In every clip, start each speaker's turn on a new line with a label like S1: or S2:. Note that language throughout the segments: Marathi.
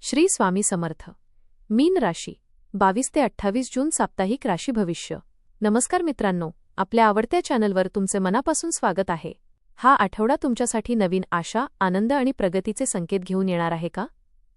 S1: श्री स्वामी समर्थ. मीन राशी 22 ते 28 जून साप्ताहिक राशी भविष्य. नमस्कार मित्रांनो, आपल्या आवडत्या चॅनलवर तुमचे मनापासून स्वागत आहे. हा आठवडा तुमच्यासाठी नवीन आशा, आनंद आणि प्रगतीचे संकेत घेऊन येणार आहे का?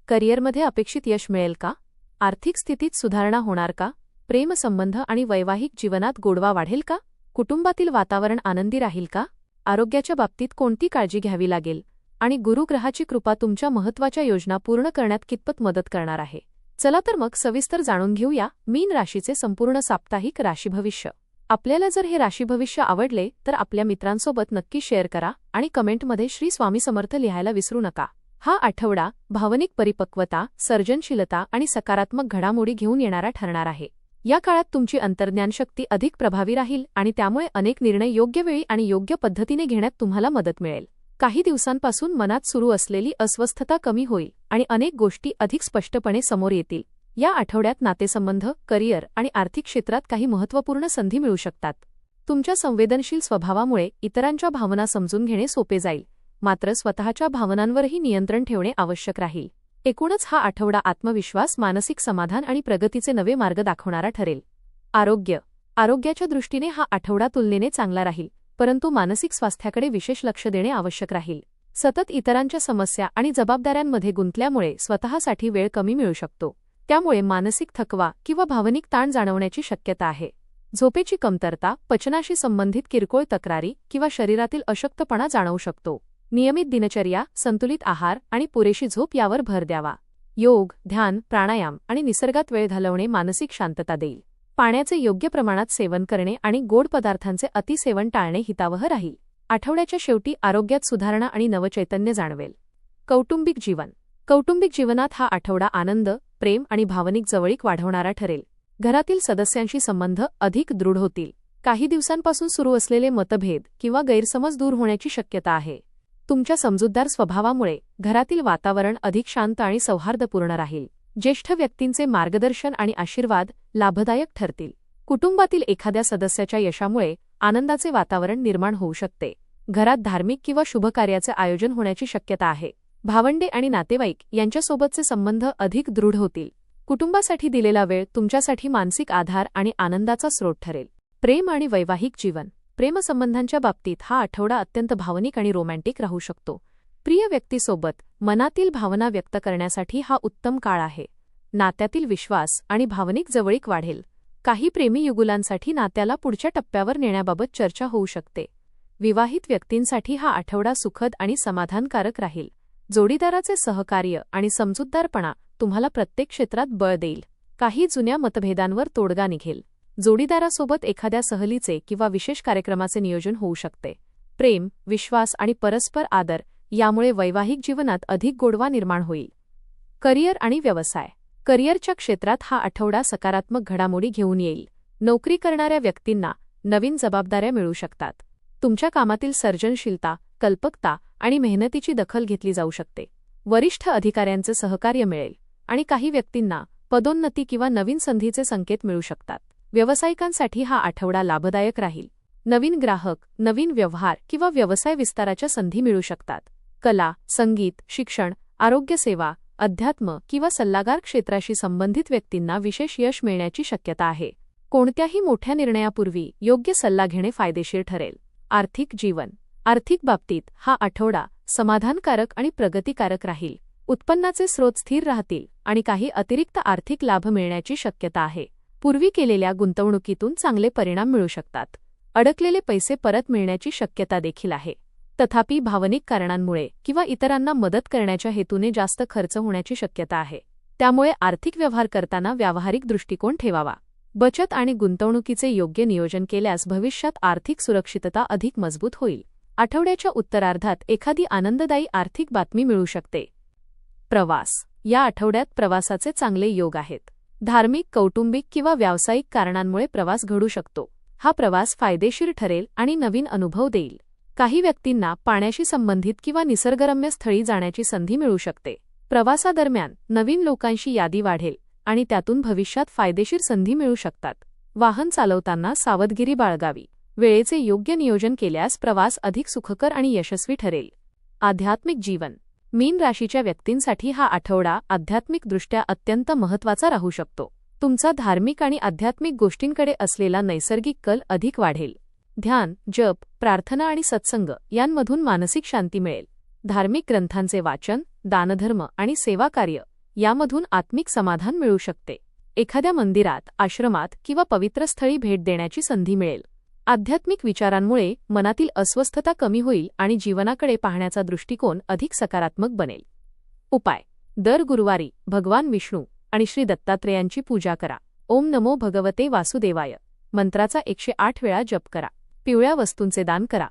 S1: करिअरमध्ये अपेक्षित यश मिळेल का? आर्थिक स्थितीत सुधारणा होणार का? प्रेमसंबंध आणि वैवाहिक जीवनात गोडवा वाढेल का? कुटुंबातील वातावरण आनंदी राहील का? आरोग्याच्या बाबतीत कोणती काळजी घ्यावी लागेल? आणि गुरुग्रहाची कृपा तुमच्या महत्त्वाच्या योजना पूर्ण करण्यात कितपत मदत करणार आहे? चला तर मग सविस्तर जाणून घेऊया मीन राशीचे संपूर्ण साप्ताहिक राशी भविष्य. आपल्याला जर हे राशी भविष्य आवडले तर आपल्या मित्रांसोबत नक्की शेअर करा आणि कमेंटमध्ये श्री स्वामी समर्थ लिहायला विसरू नका. हा आठवडा भावनिक परिपक्वता, सर्जनशीलता आणि सकारात्मक घडामोडी घेऊन येणारा ठरणार आहे. या काळात तुमची अंतर्ज्ञानशक्ती अधिक प्रभावी राहील आणि त्यामुळे अनेक निर्णय योग्य वेळी आणि योग्य पद्धतीने घेण्यात तुम्हाला मदत मिळेल. काही दिवसांपासून मनात सुरू असलेली अस्वस्थता कमी होईल आणि अनेक गोष्टी अधिक स्पष्टपणे समोर येतील. या आठवड्यात नातेसंबंध, करिअर आणि आर्थिक क्षेत्रात काही महत्त्वपूर्ण संधी मिळू शकतात. तुमच्या संवेदनशील स्वभावामुळे इतरांच्या भावना समजून घेणे सोपे जाईल, मात्र स्वतःच्या भावनांवरही नियंत्रण ठेवणे आवश्यक राहील. एकूणच हा आठवडा आत्मविश्वास, मानसिक समाधान आणि प्रगतीचे नवे मार्ग दाखवणारा ठरेल. आरोग्याच्या दृष्टीने हा आठवडा तुलनेने चांगला राहील, परंतु मानसिक स्वास्थ्याकडे विशेष लक्ष देणे आवश्यक राहील. सतत इतरांच्या समस्या आणि जबाबदाऱ्यांमध्ये गुंतल्यामुळे स्वतःसाठी वेळ कमी मिळू शकतो, त्यामुळे मानसिक थकवा किंवा भावनिक ताण जाणवण्याची शक्यता आहे. झोपेची कमतरता, पचनाशी संबंधित किरकोळ तक्रारी किंवा शरीरातील अशक्तपणा जाणवू शकतो. नियमित दिनचर्या, संतुलित आहार आणि पुरेशी झोप यावर भर द्यावा. योग, ध्यान, प्राणायाम आणि निसर्गात वेळ घालवणे मानसिक शांतता देईल. पाण्याचे योग्य प्रमाणात सेवन करणे आणि गोड पदार्थांचे अतिसेवन टाळणे हितावह राहील. आठवड्याच्या शेवटी आरोग्यात सुधारणा आणि नवचैतन्य जाणवेल. कौटुंबिक जीवनात हा आठवडा आनंद, प्रेम आणि भावनिक जवळीक वाढवणारा ठरेल. घरातील सदस्यांशी संबंध अधिक दृढ होतील. काही दिवसांपासून सुरू असलेले मतभेद किंवा गैरसमज दूर होण्याची शक्यता आहे. तुमच्या समजूतदार स्वभावामुळे घरातील वातावरण अधिक शांत आणि सौहार्दपूर्ण राहील. ज्येष्ठ व्यक्तींचे मार्गदर्शन आणि आशीर्वाद लाभदायक ठरतील. कुटुंबातील एखाद्या सदस्याच्या यशामुळे आनंदाचे वातावरण निर्माण होऊ शकते. घरात धार्मिक किंवा शुभकार्याचे आयोजन होण्याची शक्यता आहे. भावंडे आणि नातेवाईक यांच्यासोबतचे संबंध अधिक दृढ होतील. कुटुंबासाठी दिलेला वेळ तुमच्यासाठी मानसिक आधार आणि आनंदाचा स्रोत ठरेल. प्रेम आणि वैवाहिक जीवन. प्रेमसंबंधांच्या बाबतीत हा आठवडा अत्यंत भावनिक आणि रोमॅन्टिक राहू शकतो. प्रिय व्यक्तीसोबत मनातील भावना व्यक्त करण्यासाठी हा उत्तम काळ आहे. नात्यातील विश्वास आणि भावनिक जवळीक वाढेल. काही प्रेमी युगुलांसाठी नात्याला पुढच्या टप्प्यावर नेण्याबाबत चर्चा होऊ शकते. विवाहित व्यक्तींसाठी हा आठवडा सुखद आणि समाधानकारक राहील. जोडीदाराचे सहकार्य आणि समजूतदारपणा तुम्हाला प्रत्येक क्षेत्रात बळ देईल. काही जुन्या मतभेदांवर तोडगा निघेल. जोडीदारासोबत एखाद्या सहलीचे किंवा विशेष कार्यक्रमाचे नियोजन होऊ शकते. प्रेम, विश्वास आणि परस्पर आदर यामुळे वैवाहिक जीवनात अधिक गोडवा निर्माण होईल. करिअर आणि व्यवसाय. करिअरच्या क्षेत्रात हा आठवडा सकारात्मक घडामोडी घेऊन येईल. नोकरी करणाऱ्या व्यक्तींना नवीन जबाबदाऱ्या मिळू शकतात. तुमच्या कामातील सर्जनशीलता, कल्पकता आणि मेहनतीची दखल घेतली जाऊ शकते. वरिष्ठ अधिकाऱ्यांचे सहकार्य मिळेल आणि काही व्यक्तींना पदोन्नती किंवा नवीन संधीचे संकेत मिळू शकतात. व्यावसायिकांसाठी हा आठवडा लाभदायक राहील. नवीन ग्राहक, नवीन व्यवहार किंवा व्यवसाय विस्ताराच्या संधी मिळू शकतात. कला, संगीत, शिक्षण, आरोग्यसेवा, अध्यात्म किंवा सल्लागार क्षेत्राशी संबंधित व्यक्तींना विशेष यश मिळण्याची शक्यता आहे. कोणत्याही मोठ्या निर्णयापूर्वी योग्य सल्ला घेणे फायदेशीर ठरेल. आर्थिक बाबतीत हा आठवडा समाधानकारक आणि प्रगतिकारक राहील. उत्पन्नाचे स्रोत स्थिर राहतील आणि काही अतिरिक्त आर्थिक लाभ मिळण्याची शक्यता आहे. पूर्वी केलेल्या गुंतवणुकीतून चांगले परिणाम मिळू शकतात. अडकलेले पैसे परत मिळण्याची शक्यता देखील आहे. तथापि भावनिक कारणांमुळे किंवा इतरांना मदत करण्याच्या हेतूने जास्त खर्च होण्याची शक्यता आहे. त्यामुळे आर्थिक व्यवहार करताना व्यावहारिक दृष्टिकोन ठेवावा. बचत आणि गुंतवणुकीचे योग्य नियोजन केल्यास भविष्यात आर्थिक सुरक्षितता अधिक मजबूत होईल. आठवड्याच्या उत्तरार्धात एखादी आनंददायी आर्थिक बातमी मिळू शकते. प्रवास. या आठवड्यात प्रवासाचे चांगले योग आहेत. धार्मिक, कौटुंबिक किंवा व्यावसायिक कारणांमुळे प्रवास घडू शकतो. हा प्रवास फायदेशीर ठरेल आणि नवीन अनुभव देईल. काही व्यक्तींना पाण्याशी संबंधित किंवा निसर्गरम्य स्थळी जाण्याची संधी मिळू शकते. प्रवासादरम्यान नवीन लोकांशी यादी वाढेल आणि त्यातून भविष्यात फायदेशीर संधी मिळू शकतात. वाहन चालवताना सावधगिरी बाळगावी. वेळेचे योग्य नियोजन केल्यास प्रवास अधिक सुखकर आणि यशस्वी ठरेल. आध्यात्मिक जीवन. मीन राशीच्या व्यक्तींसाठी हा आठवडा आध्यात्मिकदृष्ट्या अत्यंत महत्त्वाचा राहू शकतो. तुमचा धार्मिक आणि आध्यात्मिक गोष्टींकडे असलेला नैसर्गिक कल अधिक वाढेल. ध्यान, जप, प्रार्थना आणि सत्संग यांमधून मानसिक शांती मिळेल. धार्मिक ग्रंथांचे वाचन, दानधर्म आणि सेवाकार्य यामधून आत्मिक समाधान मिळू शकते. एखाद्या मंदिरात, आश्रमात किंवा पवित्र स्थळी भेट देण्याची संधी मिळेल. आध्यात्मिक विचारांमुळे मनातील अस्वस्थता कमी होईल आणि जीवनाकडे पाहण्याचा दृष्टिकोन अधिक सकारात्मक बनेल. उपाय: दर गुरुवारी भगवान विष्णू आणि श्री दत्तात्रेयांची पूजा करा. ओम नमो भगवते वासुदेवाय मंत्राचा 108 वेळा जप करा. पिवळ्या वस्तूंचे दान करा.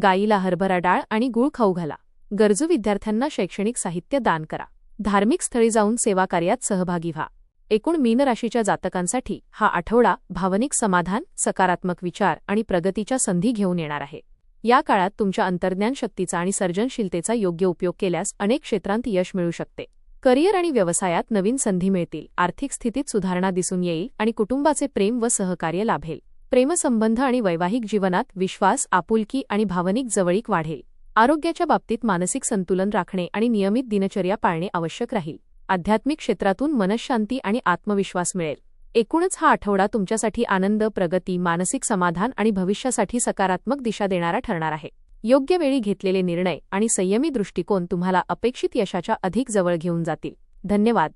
S1: गायीला हरभरा डाळ आणि गूळ खाऊ घाला. गरजू विद्यार्थ्यांना शैक्षणिक साहित्य दान करा. धार्मिक स्थळी जाऊन सेवाकार्यात सहभागी व्हा. एकूण मीन राशीच्या जातकांसाठी हा आठवडा भावनिक समाधान, सकारात्मक विचार आणि प्रगतीच्या संधी घेऊन येणार आहे. या काळात तुमच्या अंतर्ज्ञान शक्तीचा आणि सर्जनशीलतेचा योग्य उपयोग केल्यास अनेक क्षेत्रांत यश मिळू शकते. करिअर आणि व्यवसायात नवीन संधी मिळतील. आर्थिक स्थितीत सुधारणा दिसून येईल आणि कुटुंबाचे प्रेम व सहकार्य लाभेल. प्रेमसंबंध आणि वैवाहिक जीवनात विश्वास, आपुलकी आणि भावनिक जवळीक वाढेल. आरोग्याच्या बाबतीत मानसिक संतुलन राखणे आणि नियमित दिनचर्या पाळणे आवश्यक राहील. आध्यात्मिक क्षेत्रातून मनःशांती आणि आत्मविश्वास मिळेल. एकूणच हा आठवडा तुमच्यासाठी आनंद, प्रगती, मानसिक समाधान आणि भविष्यासाठी सकारात्मक दिशा देणारा ठरणार आहे. योग्य वेळी घेतलेले निर्णय आणि संयमी दृष्टिकोन तुम्हाला अपेक्षित यशाच्या अधिक जवळ घेऊन जातील. धन्यवाद.